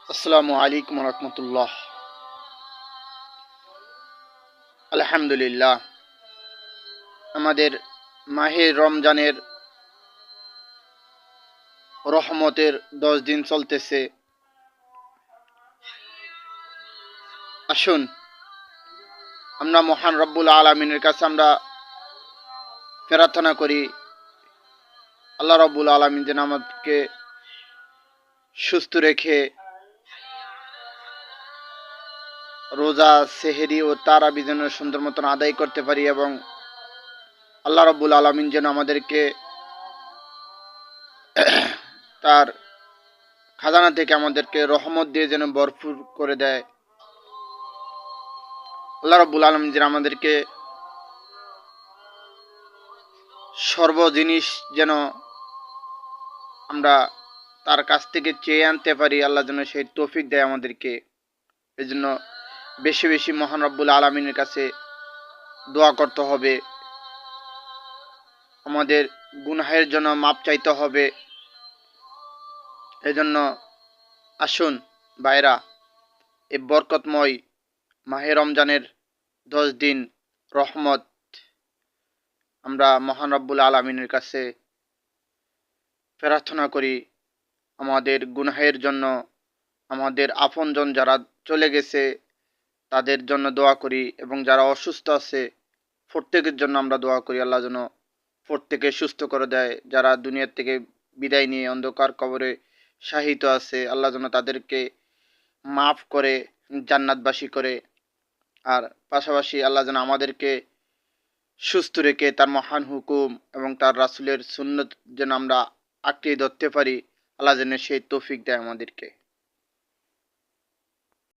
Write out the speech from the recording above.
আসসালামু আলাইকুম রহমতুল্লাহ। আলহামদুলিল্লাহ, আমাদের মাহে রমজানের রহমতের 10 দিন চলতেছে। আসুন আমরা মহান রব্বুল আলমিনের কাছে আমরা প্রার্থনা করি, আল্লাহ রব্বুল আলমিন যেন আমাদেরকে সুস্থ রেখে রোজা, সেহেরি ও তারাবি যেন সুন্দর মতন আদায় করতে পারি, এবং আল্লাহ রব্বুল আলমিন যেন আমাদেরকে তার খাজানা থেকে আমাদেরকে রহমত দিয়ে যেন ভরপুর করে দেয়। আল্লাহ রাব্বুল আলামিন যেন আমাদেরকে সর্ব জিনিস যেন আমরা তার কাছ থেকে চেয়ে আনতে পারি, আল্লাহ যেন সেই তৌফিক দেয় আমাদেরকে। এই জন্য বেশি বেশি মহান রব্বুল আলামিনের কাছে দোয়া করতে হবে, আমাদের গুনাহের জন্য মাপ চাইতে হবে। এই জন্য আসুন ভাইরা, এই বরকতময় মাহে রমজানের 10 দিন রহমত আমরা মহান রব্বুল আলামিনের কাছে প্রার্থনা করি। আমাদের গুনাহের জন্য, আমাদের আপনজন যারা চলে গেছে তাদের জন্য দোয়া করি, এবং যারা অসুস্থ আছে প্রত্যেকের জন্য আমরা দোয়া করি, আল্লাহ যেন প্রত্যেকে সুস্থ করে দেয়। যারা দুনিয়ার থেকে বিদায় নিয়ে অন্ধকার কবরে শাহিত আছে, আল্লাহ যেন তাদেরকে মাফ করে জান্নাতবাসী করে। আর পাশাপাশি আল্লাহ যেন আমাদেরকে সুস্থ রেখে তার মহান হুকুম এবং তার রাসূলের সুন্নত যেন আমরা আঁকড়ে ধরতে পারি, আল্লাহ যেন সেই তৌফিক দেয় আমাদেরকে।